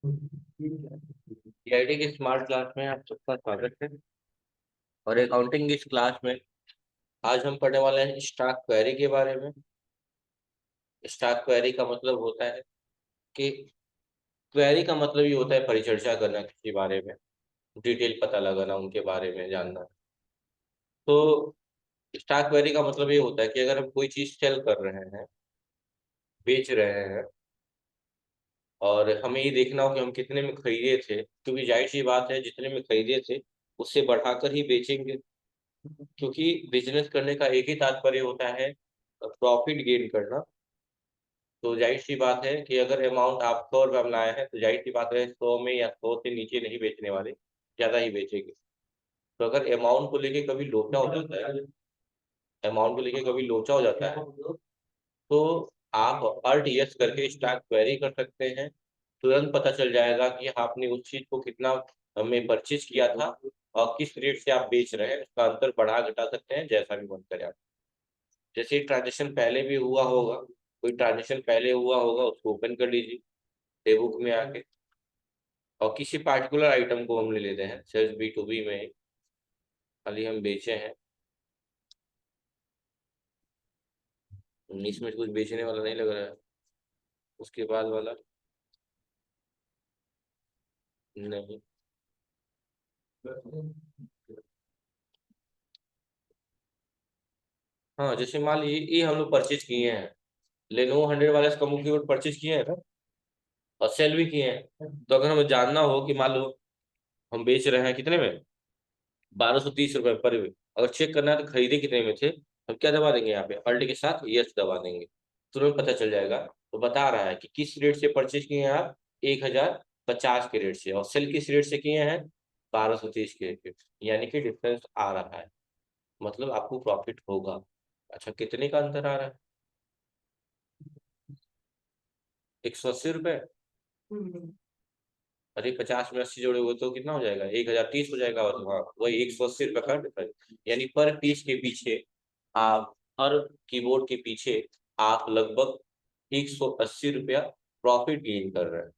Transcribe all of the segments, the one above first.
CID की smart class में आप सबका स्वागत है। और अकाउंटिंग की इस क्लास में आज हम पढ़ने वाले हैं स्टॉक क्वेरी के बारे में। स्टॉक क्वेरी का मतलब होता है कि क्वेरी का मतलब ये होता है परिचर्चा करना किसी बारे में, डिटेल पता लगाना, उनके बारे में जानना। तो स्टॉक क्वेरी का मतलब ये होता है कि अगर हम कोई चीज सेल कर रहे हैं, बेच रहे हैं, और हमें ये देखना हो कि हम कितने में खरीदे थे, क्योंकि जाहिर सी बात है जितने में खरीदे थे उससे बढ़ाकर ही बेचेंगे। क्योंकि बिजनेस करने का एक ही तात्पर्य होता है, प्रॉफिट गेन करना। तो जाहिर सी बात है कि अगर अमाउंट आप 100 रुपये में लाए हैं तो जाहिर सी बात है 100 में या 100 से नीचे नहीं बेचने वाले, ज्यादा ही बेचेंगे। तो अगर अमाउंट को लेके कभी लोचा हो जाता है, अमाउंट को लेके कभी लोचा हो जाता है, तो आप अल्ट यस करके स्टॉक क्वेरी कर सकते हैं। तुरंत पता चल जाएगा कि आपने उस चीज को कितना में परचेज किया था और किस रेट से आप बेच रहे हैं। उसका अंतर बढ़ा घटा सकते हैं जैसा भी मन करे आप। जैसे ट्रांजेक्शन पहले भी हुआ होगा, कोई ट्रांजेक्शन पहले हुआ होगा उसको ओपन कर लीजिए पे बुक में आके, और किसी पार्टिकुलर आइटम को हम ले लेते हैं सेल्स बी टू बी में, खाली हम बेचे हैं। इसमें कुछ बेचने वाला नहीं लग रहा है। उसके बाद वाला नहीं। हाँ, जैसे मान लीजिए ये हम लोग परचेज किए हैं, लेनोवो 100 वाले कम कीबोर्ड परचेज किए हैं ना, और सेल भी किए हैं। तो अगर हमें जानना हो कि मान लो हम बेच रहे हैं कितने में, 1230 रुपये पर। अगर चेक करना है तो खरीदे कितने में थे, हम क्या दबा देंगे यहाँ पे, अल्ट के साथ यस दबा देंगे, तुरंत पता चल जाएगा। तो बता रहा है कि किस रेट से परचेज किए हैं आप, 1050 के रेट से, और सेल किस रेट से किए हैं, 1230 के रेट से, यानी कि डिफरेंस आ रहा है, मतलब आपको प्रॉफिट होगा। अच्छा, कितने का अंतर आ रहा है, 180 रुपये। अरे 50 में 80 जोड़ोगे तो कितना हो जाएगा, 1030 हो जाएगा। और हाँ, वही 180 रुपये का डिफरेंस, यानी पर पीस के पीछे आप, हर कीबोर्ड के पीछे आप लगभग 180 रुपया प्रॉफिट गेन कर रहे हैं।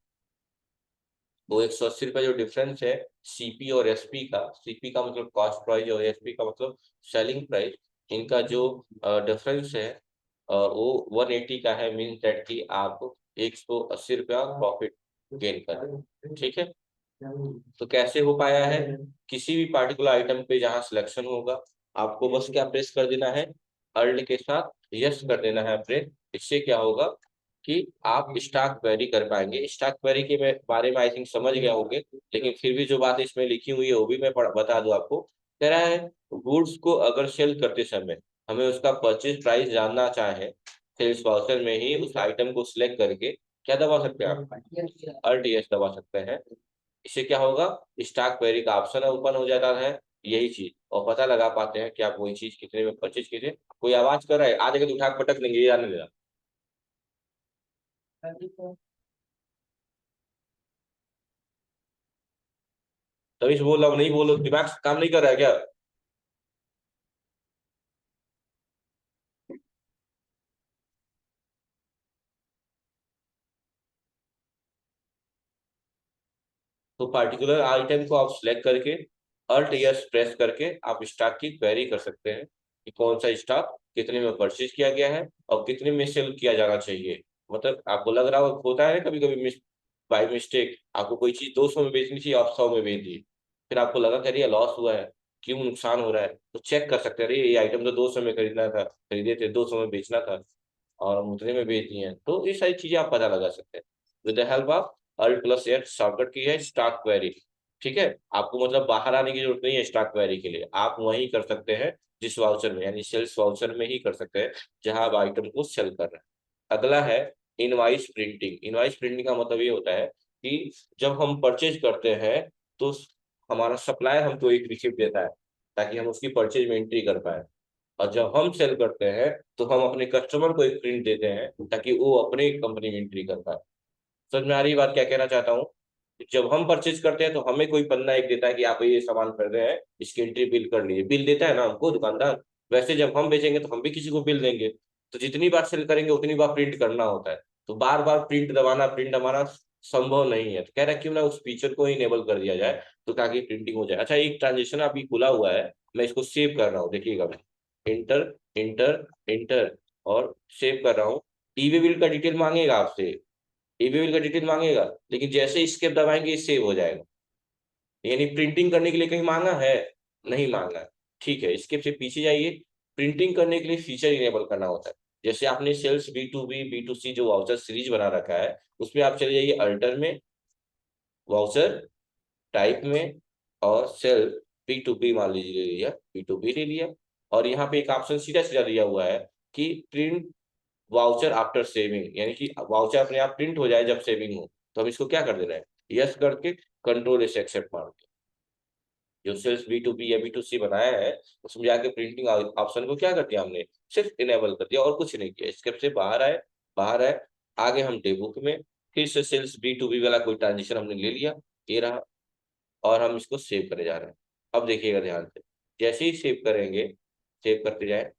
वो 180 रुपया जो डिफरेंस है सीपी और एसपी का, सीपी का मतलब कॉस्ट प्राइस और एसपी का मतलब सेलिंग प्राइस, इनका जो डिफरेंस है वो 180 का है। मीन दैट कि आप 180 रुपया प्रॉफिट गेन कर रहे हैं। ठीक है। तो कैसे हो पाया है, किसी भी पार्टिकुलर आइटम पे जहां सिलेक्शन होगा, आपको बस क्या प्रेस कर देना है, अल्ट के साथ यस कर देना है प्रेस। इससे क्या होगा कि आप स्टॉक क्वेरी कर पाएंगे। स्टॉक क्वेरी के बारे में आई थिंक समझ गया होंगे, लेकिन फिर भी जो बात इसमें लिखी हुई है वो भी मैं बता दूं आपको। कह रहा है गुड्स को अगर सेल करते समय हमें उसका परचेज प्राइस जानना चाहे, सेल्स वाउचर में ही उस आइटम को सिलेक्ट करके क्या दबा सकते हैं आप, अल्ट यस दबा सकते हैं। इससे क्या होगा, स्टॉक क्वेरी का ऑप्शन ओपन हो जाता है, यही चीज, और पता लगा पाते हैं कि आप वही चीज कितने में परचेज किए थे। कोई आवाज कर रहा है आ जाएगा तो उठा के पटक लेंगे, ये आने देना। तभी से बोल रहा हूँ, नहीं बोलो, दिमाग काम नहीं कर रहा है क्या। तो पार्टिकुलर आइटम को आप सिलेक्ट करके अल्ट यस प्रेस करके आप स्टॉक की क्वेरी कर सकते हैं कि कौन सा स्टॉक कितने में परचेज किया गया है और कितने में सेल किया जाना चाहिए। मतलब आपको लग रहा होता है कभी कभी बाई मिस्टेक आपको कोई चीज 200 में बेचनी चाहिए, आप 100 में बेच दी, फिर आपको लगा कि अरे लॉस हुआ है, क्यों नुकसान हो रहा है, तो चेक कर सकते हैं, अरे ये आइटम तो 200 में खरीदना था, खरीदे थे 200 में बेचना था और हम उतने में बेच दिए हैं। तो ये सारी चीजें आप पता लगा सकते हैं with the help of alt plus F shortcut की है स्टॉक क्वेरी। ठीक है। आपको मतलब बाहर आने की जरूरत नहीं है स्टॉक क्वेरी के लिए, आप वहीं कर सकते हैं जिस वाउचर में, यानी सेल्स वाउचर में ही कर सकते हैं जहां आप आइटम को सेल कर रहे हैं। अगला है इनवाइस प्रिंटिंग। इनवाइस प्रिंटिंग का मतलब ये होता है कि जब हम परचेज करते हैं तो हमारा सप्लायर हमको एक रिसिप्ट देता है ताकि हम उसकी परचेज में एंट्री कर पाए, और जब हम सेल करते हैं तो हम अपने कस्टमर को एक प्रिंट देते हैं ताकि वो अपने कंपनी में एंट्री कर पाए। समझ में आ रही बात क्या कहना चाहता हूँ। जब हम परचेज करते हैं तो हमें कोई पन्ना एक देता है कि आप ये सामान खरीदे हैं, इसकी एंट्री बिल कर लीजिए, बिल देता है ना हमको दुकानदार। वैसे जब हम बेचेंगे तो हम भी किसी को बिल देंगे, तो जितनी बार सेल करेंगे उतनी बार प्रिंट करना होता है। तो बार बार प्रिंट दबाना, प्रिंट दबाना संभव नहीं है। तो कह रहा है क्यों ना उस फीचर को इनेबल कर दिया जाए, तो ताकि प्रिंटिंग हो जाए। अच्छा, एक ट्रांजेक्शन अभी खुला हुआ है, मैं इसको सेव कर रहा हूँ, देखिएगा मैं इंटर इंटर इंटर और सेव कर रहा हूँ। ई वे बिल का डिटेल मांगेगा आपसे, ई वे बिल का डिटेल मांगेगा, लेकिन जैसे स्केप दबाएंगे सेव हो जाएगा। यानी प्रिंटिंग करने के लिए कहीं मांगा है, नहीं मांगा है। ठीक है, स्केप से पीछे जाइए। प्रिंटिंग करने के लिए फीचर इनेबल करना होता है। जैसे आपने सेल्स बी टू सी जो वाउचर सीरीज बना रखा है, उसमें आप चले जाइए अल्टर में, वाउचर टाइप में, और सेल बी टू बी मान लीजिए ले लिया, बी टू बी ले लिया। और यहाँ पे एक ऑप्शन सीधा सीधा दिया हुआ है कि प्रिंट वाउचर आफ्टर सेविंग, यानी कि वाउचर अपने आप प्रिंट हो जाए जब सेविंग हो। तो हम इसको क्या कर दे रहे हैं, यस करके कंट्रोल एस एक्सेप्ट मार के जो सेल्स बी टू बी या बी टू सी बनाया है, उसमें जाके प्रिंटिंग ऑप्शन को क्या कर दिया हमने, सिर्फ इनेबल कर दिया और कुछ नहीं किया। स्केप से बाहर आए, बाहर आए, आगे हम डेबुक में फिर से सेल्स बी टू बी वाला कोई ट्रांजेक्शन हमने ले लिया, ये रहा, और हम इसको सेव करे जा रहे हैं। अब देखिएगा ध्यान से, जैसे ही सेव करेंगे, सेव करते जाए,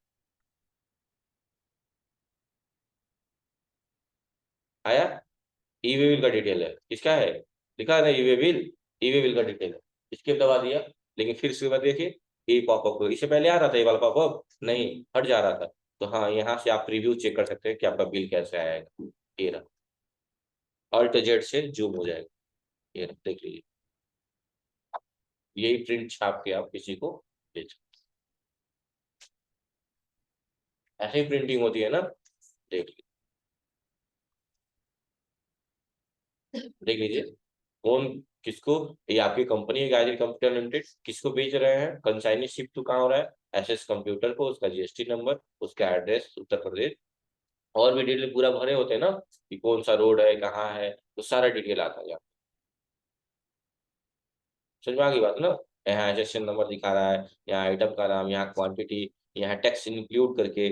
आया, ई वे बिल का डिटेल है, किसका है, लिखा है ना ई वे बिल, ई वे बिल का डिटेल है, इसके दबा दिया। लेकिन फिर इसके बाद देखिए ये पॉपअप, इससे पहले आ रहा था ये वाला पॉपअप, नहीं हट जा रहा था। तो हाँ, यहाँ से आप प्रीव्यू चेक कर सकते हैं कि आपका बिल कैसे आएगा। ये रहा, अल्ट जेड से जूम हो जाएगा, ये रहा, देख लीजिए, यही प्रिंट छाप के आप किसी को भेज, ऐसे ही प्रिंटिंग होती है ना, देख देख लीजिए। कौन, किसको, ये आपकी कंपनी है गायत्री कंप्यूटर लिमिटेड, किसको बेच रहे हैं, कंसाइनी शिप टू कहाँ हो रहा है, एसएस कंप्यूटर को, उसका जीएसटी नंबर, उसका एड्रेस उत्तर प्रदेश, और भी डिटेल पूरा भरे होते हैं ना, कि कौन सा रोड है, कहाँ है, तो सारा डिटेल आता है यहाँ। समझ में आ गई बात ना। यहाँ एसेसन नंबर दिखा रहा है, यहाँ आइटम का नाम, यहाँ क्वांटिटी, यहाँ टैक्स इंक्लूड करके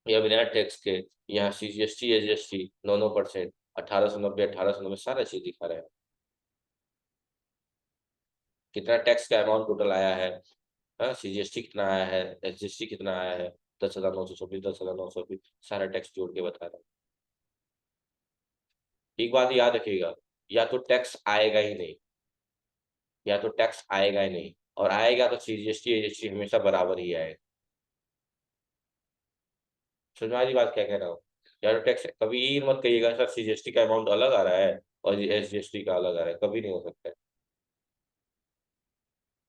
या बिना टैक्स के, यहाँ सीजीएसटी एसजीएसटी 9% 1890 1890 सारा चीज दिखा रहा है। कितना टैक्स का अमाउंट टोटल आया है, हाँ, सीजीएसटी कितना आया है, एसजीएसटी कितना आया है, 10,926 10,920 सारा टैक्स जोड़ के बता रहा है। एक बात याद रखिएगा, या तो टैक्स आएगा ही नहीं, या तो टैक्स आएगा ही नहीं, और आएगा तो सीजीएसटी एसजीएसटी हमेशा बराबर ही आएगा। समझ में आ रही बात क्या कह रहा हूँ। या तो टैक्स, कभी ये मत कहिएगा सर सीजीएसटी का अमाउंट अलग आ रहा है और एसजीएसटी का अलग आ रहा है, कभी नहीं हो सकता है।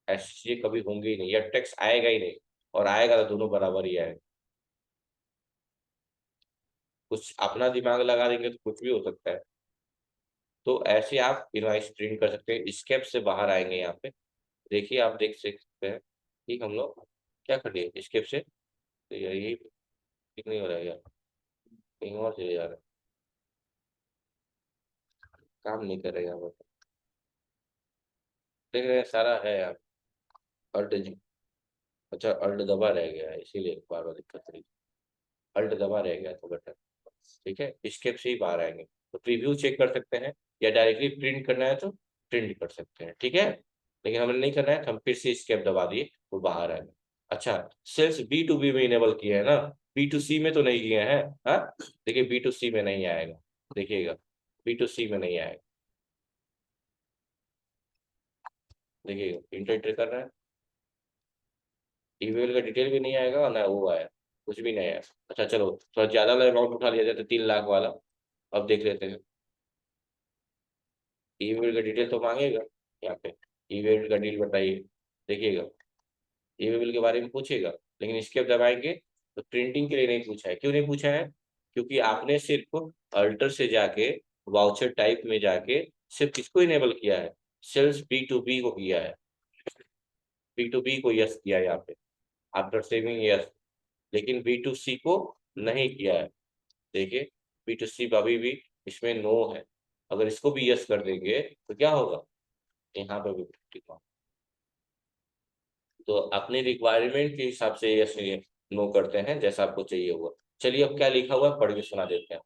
ऐसी चीजें कभी होंगी ही नहीं, या टैक्स आएगा ही नहीं, और आएगा तो दोनों बराबर ही आएगा। कुछ अपना दिमाग लगा देंगे तो कुछ भी हो सकता है। तो ऐसे आप इनवाइस प्रिंट कर सकते हैं, स्केप से बाहर आएंगे यहाँ पे, देखिए आप देख सकते हैं कि हम लोग क्या कर दिए स्केप से, तो यही ठीक नहीं हो रहा है यार, कहीं और चले जा रहे हैं, काम नहीं कर रहे यहाँ पर, देख रहे हैं सारा है यार, अल्ट जी, अच्छा अल्ट दबा रह गया है इसीलिए बार बार दिक्कत रही, अल्ट दबा रह गया तो बटन, ठीक है, स्केप से ही बाहर आएंगे। तो प्रीव्यू चेक कर सकते हैं, या डायरेक्टली प्रिंट करना है तो प्रिंट कर सकते हैं, ठीक है। लेकिन हमें नहीं करना है तो हम फिर से स्केप दबा दिए, वो बाहर आएगा। अच्छा, सेल्स बी टू बी में इनेबल किए हैं ना, बी टू सी में तो नहीं किए हैं, हाँ, देखिए बी टू सी में नहीं आएगा, देखिएगा बी टू सी में नहीं आएगा, देखिएगा इंटर एंटर कर रहा है, ईमेल का डिटेल भी नहीं आएगा और ना वो आया, कुछ भी नहीं आया। अच्छा चलो, थोड़ा ज्यादा अमाउंट उठा लिया जाए तो 3 लाख वाला, अब देख लेते हैं। ईमेल का डिटेल तो मांगेगा यहाँ पे, ईमेल का डील बताइए, देखिएगा ईमेल के बारे में पूछेगा, लेकिन इसके दबाएंगे तो प्रिंटिंग के लिए नहीं पूछा है। क्यों नहीं पूछा है, क्योंकि आपने सिर्फ अल्टर से जाके वाउचर टाइप में जाके सिर्फ किसको इनेबल किया है, सेल्स बी टू बी को किया है, बी टू बी को यस किया है यहाँ पे, आफ्टर सेविंग यस, लेकिन बी टू सी को नहीं किया है। देखिए बी टू सी अभी भी इसमें नो है, अगर इसको भी यस कर देंगे तो क्या होगा, यहाँ पे भी टिक होगा। तो अपने रिक्वायरमेंट के हिसाब से यस नो करते हैं जैसा आपको चाहिए हुआ। चलिए अब क्या लिखा हुआ है पढ़ के सुना देते हैं,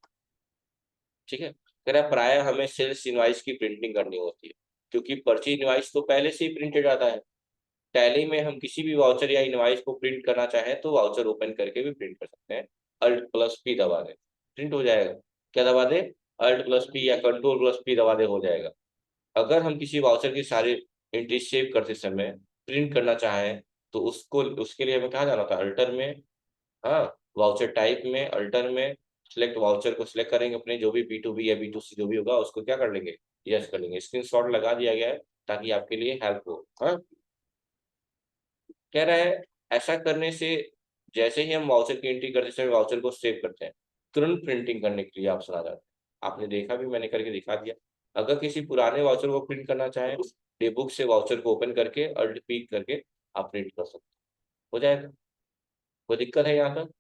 ठीक है। कह रहा है प्राय हमें सेल्स इनवाइस की प्रिंटिंग करनी होती है, क्योंकि पर्ची इनवाइस तो पहले से ही प्रिंटेड आता है। टैली में हम किसी भी वाउचर या इनवाइस को प्रिंट करना चाहें तो वाउचर ओपन करके भी प्रिंट कर सकते हैं, अल्ट प्लस पी दबा दें, प्रिंट हो जाएगा। क्या दबा दे, Alt+P या Ctrl+P दबा दे हो जाएगा। अगर हम किसी वाउचर की सारी एंट्री सेव करते समय प्रिंट करना चाहें तो उसको उसके लिए हमें कहाँ जाना था, अल्टर में, हाँ, वाउचर टाइप में, अल्टर में सिलेक्ट वाउचर को सिलेक्ट करेंगे, अपने जो भी B2B या B2C जो भी होगा उसको क्या कर लेंगे, यस कर लेंगे। स्क्रीनशॉट लगा दिया गया है ताकि आपके लिए हेल्प हो। हाँ, कह रहा है ऐसा करने से जैसे ही हम वाउचर की एंट्री करते समय वाउचर को सेव करते हैं, तुरंत प्रिंटिंग करने के लिए ऑप्शन आ जाता है। आपने देखा भी, मैंने करके दिखा दिया। अगर किसी पुराने वाउचर को प्रिंट करना चाहें, डेबुक से वाउचर को ओपन करके अल्ट पी करके आप प्रिंट कर सकते हो जाएगा। कोई दिक्कत है यहाँ तक?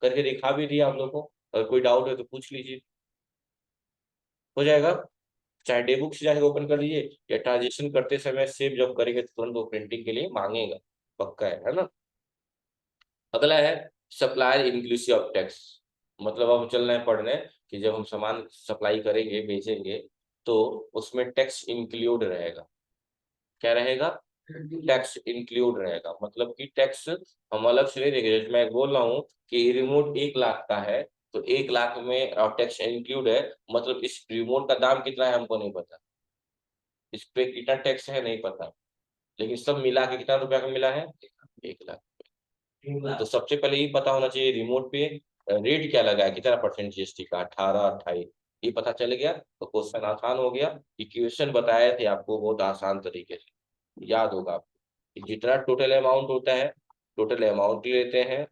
करके दिखा भी दिया आप लोगों को, अगर कोई डाउट है तो पूछ लीजिए, हो जाएगा। चाहे डेबुक से जाके ओपन कर लीजिए या ट्रांजेक्शन करते समय सेव जब करेंगे तो तुरंत वो प्रिंटिंग के लिए मांगेगा, पक्का है ना। अगला है सप्लायर इंक्लूसिव ऑफ टैक्स। मतलब अब चल रहे हैं पढ़ने कि जब हम सामान सप्लाई करेंगे, बेचेंगे, तो उसमें टैक्स इंक्लूड रहेगा। क्या रहेगा? टैक्स इंक्लूड रहेगा, मतलब कि टैक्स हम अलग से नहीं देंगे। जैसे मैं बोल रहा हूँ कि रिमोट 1 लाख का है, तो 1 लाख में टैक्स इंक्लूड है, मतलब इस रिमोट का दाम कितना है हमको नहीं पता, इस पे कितना टैक्स है नहीं पता, लेकिन सब मिला के कितना रुपया का मिला है, 1 लाख। तो सबसे पहले ये पता होना चाहिए रिमोट पे रेट क्या लगा है, कितना परसेंट जीएसटी का, 18, 28, ये पता चल गया तो क्वेश्चन आसान हो गया। इक्वेशन बताए थे आपको बहुत आसान तरीके से, याद होगा आपको। जितना टोटल अमाउंट होता है, टोटल अमाउंट लेते हैं,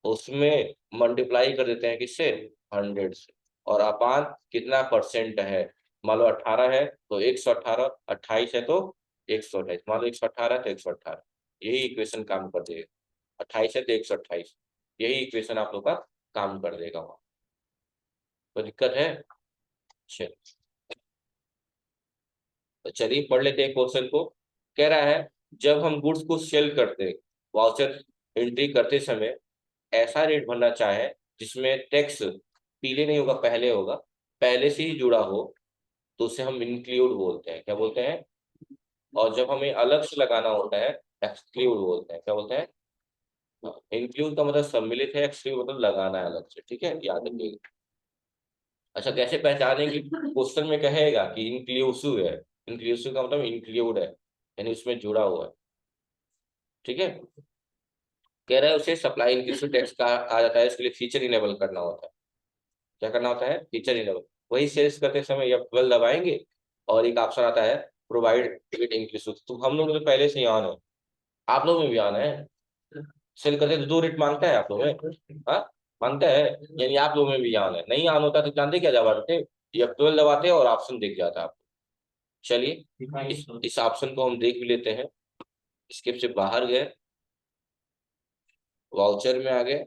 उसमें मल्टीप्लाई कर देते हैं किससे, 100 से, और अपान कितना परसेंट है। मान लो 18 है तो 118, 28 है तो 128, मान लो 118 है तो 118, यही इक्वेशन काम कर देगा। 28 है तो 128, यही इक्वेशन आप लोग का काम कर देगा वहाँ। तो दिक्कत है? चलिए, तो चलिए पढ़ लेते हैं क्वेश्चन को। कह रहा है जब हम गुड्स को सेल करते हैं, वाउचर एंट्री करते समय ऐसा रेट भरना चाहे जिसमें टैक्स पीले नहीं होगा, पहले होगा, पहले से ही जुड़ा हो, तो उसे हम इंक्लूड बोलते हैं। क्या बोलते हैं? और जब हमें अलग से लगाना होता है, एक्सक्लूड बोलते हैं। क्या बोलते हैं? इंक्लूड का मतलब सम्मिलित है, एक्सक्लूड मतलब लगाना है अलग से। ठीक है, याद रखिएगा। अच्छा, कैसे पहचानेंगे? क्वेश्चन में कहेगा कि इंक्लूसिव है, इंक्लूसिव का मतलब इंक्लूड है, यानी उसमें जुड़ा हुआ है। ठीक है, कह रहा है उसे सप्लाई इंक्लूसिव टैक्स का आ जाता है, इसके लिए फीचर इनेबल करना होता है। क्या करना होता है? Feature enable. वही सेल्स करते समय या 12 दबाएंगे और एक ऑप्शन आता है प्रोवाइड टिकट इंक्लूसिव, तो हम लोग तो पहले से ही ऑन है, आप लोग में भी ऑन है। सेल करते तो 2 रेट मांगता है आप लोग में, हाँ, मांगता है, यानी आप लोग में भी ऑन है। नहीं ऑन होता तो जानते क्या दबाते थे, या 12 दबाते और ऑप्शन दिख जाता आपको। चलिए इस ऑप्शन को हम देख भी लेते हैं। स्किप से बाहर गए, वाउचर में आ गए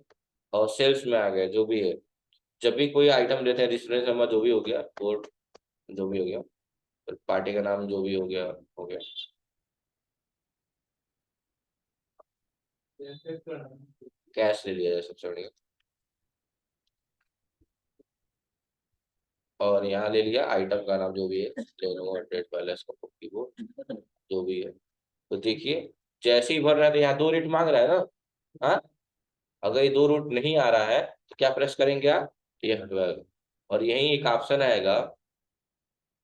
और सेल्स में आ गए, जो भी है। जब भी कोई आइटम लेते हैं, रेफरेंस नंबर जो भी हो गया, कोड जो भी हो गया, पार्टी का नाम जो भी हो गया, हो गया। कैश ले लिया जाए सबसे बढ़िया, और यहाँ ले लिया आइटम का नाम जो भी है, लेनोवो अपडेट वायरलेस कीबोर्ड जो भी है। तो देखिए जैसे ही भर रहा है तो यहाँ 2 रेट मांग रहा है ना, हाँ। अगर ये 2 रूट नहीं आ रहा है तो क्या प्रेस करेंगे आप, F12, और यही एक ऑप्शन आएगा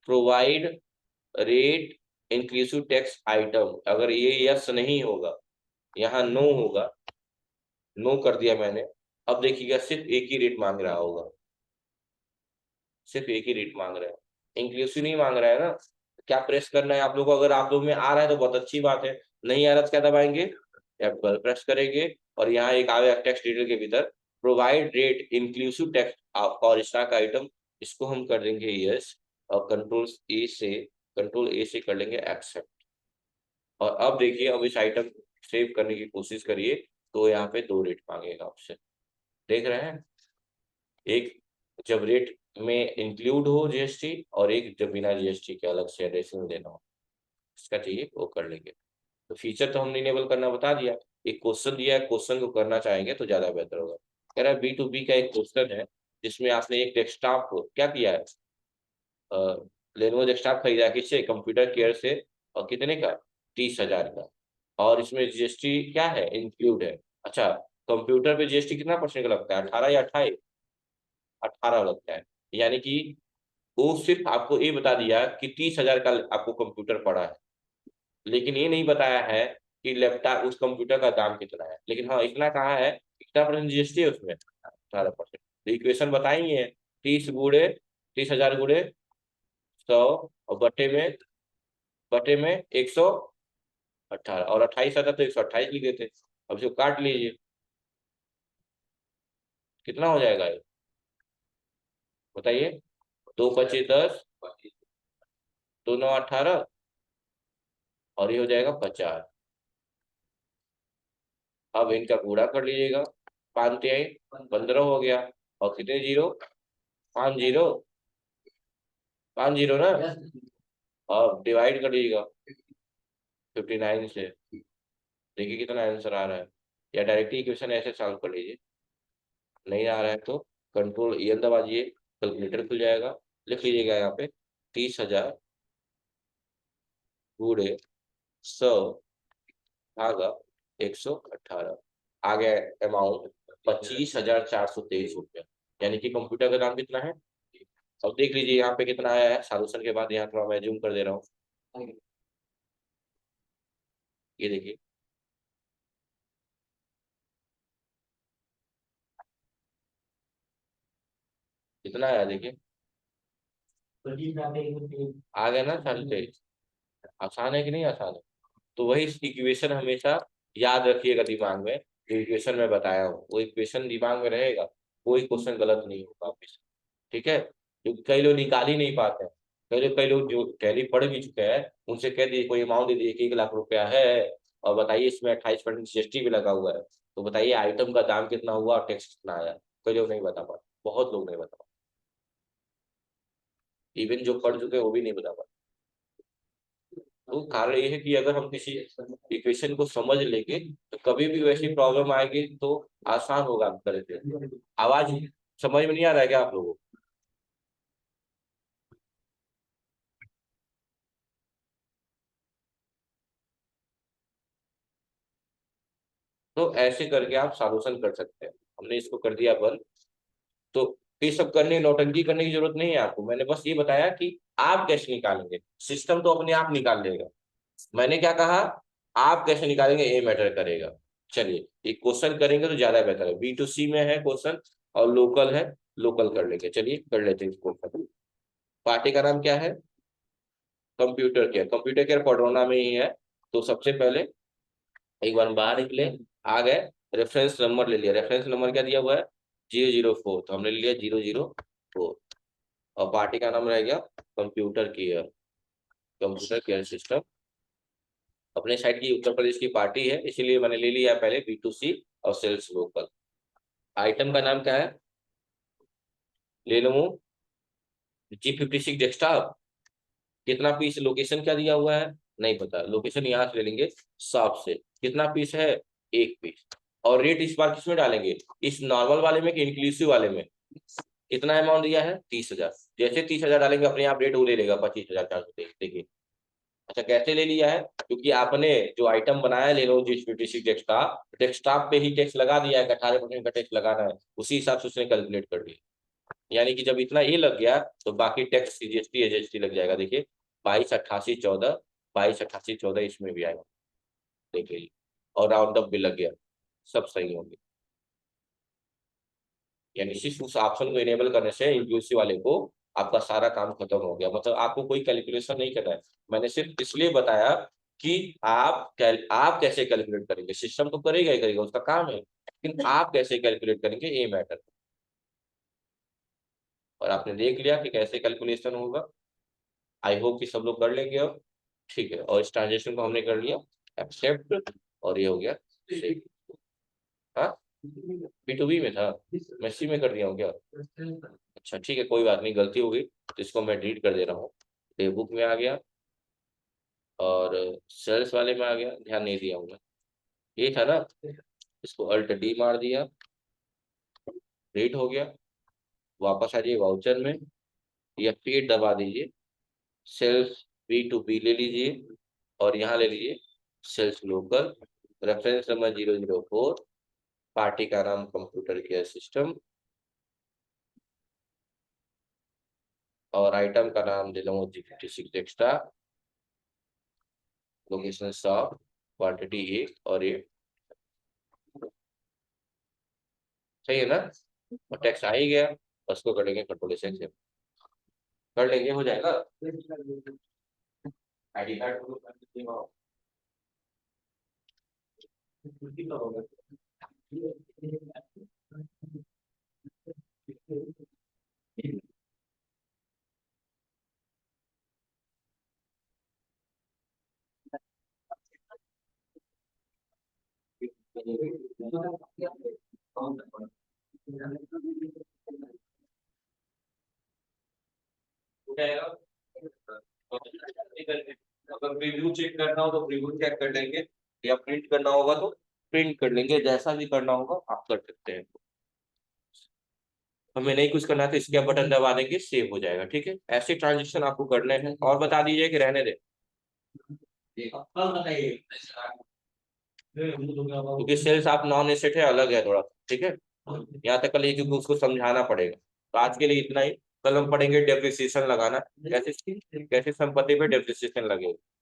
provide rate inclusive tax item. अगर ये यस नहीं होगा, यहाँ नो होगा, नो कर दिया मैंने, अब देखिएगा सिर्फ एक ही रेट मांग रहा होगा, सिर्फ एक ही रेट मांग रहा है, इंक्लूसिव नहीं मांग रहा है ना। क्या प्रेस करना है आप लोग को? अगर आप लोग में आ रहा है तो बहुत अच्छी बात है, नहीं आ रहा तो क्या दबाएंगे, F12 प्रेस करेंगे, और यहाँ एक आगे टेक्स्ट डिटेल के भीतर प्रोवाइड रेट इंक्लूसिव टैक्स और स्टॉक आइटम, इसको हम कर देंगे यस, और कंट्रोल ए से कर लेंगे एक्सेप्ट। और अब देखिए, अब इस आइटम सेव करने की कोशिश करिए तो यहाँ पे 2 रेट मांगेगा आपसे, देख रहे हैं, एक जब रेट में इंक्लूड हो जीएसटी, और एक जब बिना जीएसटी के अलग से एडिशनल देना हो, इसका चाहिए वो कर लेंगे। तो फीचर तो हमने इनेबल करना बता दिया। एक क्वेश्चन दिया है, क्वेश्चन को करना चाहेंगे तो ज्यादा बेहतर होगा। कह रहा है B2B का एक क्वेश्चन है जिसमें आपने एक डेस्कटॉप क्या किया है, लेनोवो डेस्कटॉप खरीदा किससे, कंप्यूटर केयर से, और कितने का, 30,000 का, और इसमें जीएसटी क्या है, इंक्लूड है। अच्छा, कंप्यूटर पे जीएसटी कितना परसेंट का लगता है, 18 या 28? 18 लगता है। यानी कि वो सिर्फ आपको ये बता दिया कि 30,000 का आपको कंप्यूटर पड़ा है, लेकिन ये नहीं बताया है कि लैपटॉप उस कंप्यूटर का दाम कितना है। लेकिन हाँ इतना कहा है, कितना परसेंट जीएसटी है उसमें, 18%। तो इक्वेशन बताएंगे, 30 गुड़े 100 और बटे में 118, और 28 आता तो 128 लिख देते। अब इसको काट लीजिए, कितना हो जाएगा ये बताइए। 2 × 5 = 10, 2×9 = 18, और ये हो जाएगा 50। अब इनका गुणा कर लीजिएगा, 5×3 = 15 हो गया, और कितने जीरो, 5 जीरो, 5 जीरो ना। अब डिवाइड कर लीजिएगा 59 से, देखिए कितना आंसर आ रहा है। या डायरेक्ट इक्वेशन ऐसे सॉल्व कर लीजिए, नहीं आ रहा है तो कंट्रोल एन दबाइए, कैलकुलेटर खुल जाएगा। लिख लीजिएगा यहाँ पे 30,000 गुणे 100 भागा 118, आ गया अमाउंट 25,423 रुपया। यानी कि कंप्यूटर का दाम कितना है। अब देख लीजिए यहाँ पे कितना आया है सॉल्यूशन के बाद, यहाँ थोड़ा मैं जूम कर दे रहा हूँ, ये देखिए कितना आया, देखिए आ गया ना 43। आसान है कि नहीं आसान है। तो वही इक्वेशन हमेशा याद रखिएगा दिमाग में, जो इक्वेशन मैं बताया हूँ वो इक्वेशन दिमाग में रहेगा, कोई क्वेश्चन गलत नहीं होगा आपसे। ठीक है, क्योंकि कई लोग निकाल ही नहीं पाते हैं। कई लोग जो टैली पढ़ भी चुके हैं, उनसे कह दिए कोई अमाउंट दे दिए कि 1 लाख रुपया है, और बताइए इसमें 28% जीएसटी भी लगा हुआ है, तो बताइए आइटम का दाम कितना हुआ और टैक्स कितना आया। कई लोग नहीं बता पाते, बहुत लोग नहीं बता पाते, इवन जो पढ़ चुके हैं वो भी नहीं बता पाते। तो कारण ये है कि अगर हम किसी इक्वेशन को समझ लेंगे तो कभी भी वैसी प्रॉब्लम आएगी तो आसान होगा आप करते। आवाज समझ में नहीं आ रहा है क्या आप लोगों को। तो ऐसे करके आप सॉल्यूशन कर सकते हैं। हमने इसको कर दिया बंद। तो ये सब करने नौटंकी करने की जरूरत नहीं है आपको, मैंने बस ये बताया कि आप कैसे निकालेंगे, सिस्टम तो अपने आप निकाल लेगा। मैंने क्या कहा, आप कैसे निकालेंगे ये मैटर करेगा। चलिए एक क्वेश्चन करेंगे तो ज्यादा बेहतर है, B2C में है क्वेश्चन और लोकल है, लोकल कर लेंगे। चलिए कर लेते हैं इसको। पार्टी का नाम क्या है, computer care. Computer care Padrauna में ही है। तो सबसे पहले एक बार हम बाहर निकले, आ गए, रेफरेंस नंबर ले लिया। रेफरेंस नंबर क्या दिया हुआ है, 004, तो हमने ले लिया 004। और पार्टी का नाम रह गया computer care, computer care system. अपने साइड की उत्तर प्रदेश की पार्टी है, इसीलिए मैंने ले लिया पहले B2C और सेल्स लोकल। आइटम का नाम क्या है, लेनोवो G56 डेस्कटॉप। कितना पीस, लोकेशन क्या दिया हुआ है, नहीं पता, लोकेशन यहाँ से ले लेंगे शॉप से। कितना पीस है, 1 पीस। और रेट इस बार किसमें डालेंगे, इस नॉर्मल वाले में कि इंक्लूसिव वाले में। कितना अमाउंट दिया है, 30,000। जैसे 30,000 डालेंगे अपने आप रेट वो ले लेगा 25,423। देखिए अच्छा कैसे ले लिया है, क्योंकि आपने जो आइटम बनाया है लेनोवो G56 डेस्कटॉप, डेस्कटॉप पे ही टैक्स लगा दिया है, 18% का टैक्स लगाना है, उसी हिसाब से उसने कैलकुलेट कर दिया। यानी कि जब इतना ये लग गया तो बाकी टैक्स CGST एजीएसटी लग जाएगा। देखिए 228814, 228814 इसमें भी आएगा। देखिए और राउंड अप भी लग गया, सब सही होंगे। यानी सिर्फ उस ऑप्शन को इनेबल करने से इंक्लूसिव वाले को आपका सारा काम खत्म हो गया, मतलब आपको कोई कैलकुलेशन नहीं करना है। मैंने सिर्फ इसलिए बताया कि आप कैसे कैलकुलेट करेंगे, सिस्टम तो करेगा ही करेगा, उसका काम है, लेकिन आप कैसे कैलकुलेट करेंगे ये मैटर। और आपने देख लिया कि कैसे कैलकुलेशन होगा। आई होप कि सब लोग कर लेंगे अब। ठीक है, और इस ट्रांजेक्शन को हमने कर लिया एक्सेप्ट, और ये हो गया सेव। हाँ B2B में था, मैं सी में कर दिया हूँ क्या। अच्छा ठीक है, कोई बात नहीं, गलती हो गई तो इसको मैं डिलीट कर दे रहा हूँ। डे बुक में आ गया और सेल्स वाले में आ गया, ध्यान नहीं दिया हूँ मैं, ये था ना। इसको अल्ट डी मार दिया, रेट हो गया। वापस आ जाइए वाउचर में, या पेड दबा दीजिए, सेल्स B2B ले लीजिए, और यहाँ ले लीजिए sales local, reference number 004, party का नाम कंप्यूटर केयर सिस्टम। और आइटम का नाम दे दूंगा G56 extra, location shop, quantity एक और ये, सही है ना। और टैक्स आ ही गया, बस को करेंगे कंट्रोल से कर लेंगे, हो जाएगा। आईडी कार्ड अगर प्रीव्यू चेक करना हो तो प्रीव्यू चेक कर लेंगे, या प्रिंट करना होगा तो प्रिंट कर लेंगे, जैसा भी करना होगा आप कर सकते हैं। हमें नहीं कुछ करना तो इसके बटन दबा देंगे, सेव हो जाएगा, ठीक है। ऐसे ट्रांजेक्शन आपको करने हैं, और बता दीजिए कि रहने दे, क्योंकि सेल्स आप नॉन एसेट है, अलग है थोड़ा, ठीक है। यहाँ तक कल क्योंकि उसको समझाना पड़ेगा, तो आज के लिए इतना ही। कल हम पढ़ेंगे डेप्रिसिएशन लगाना, कैसे कैसे संपत्ति पे डेप्रिसिएशन लगेगा।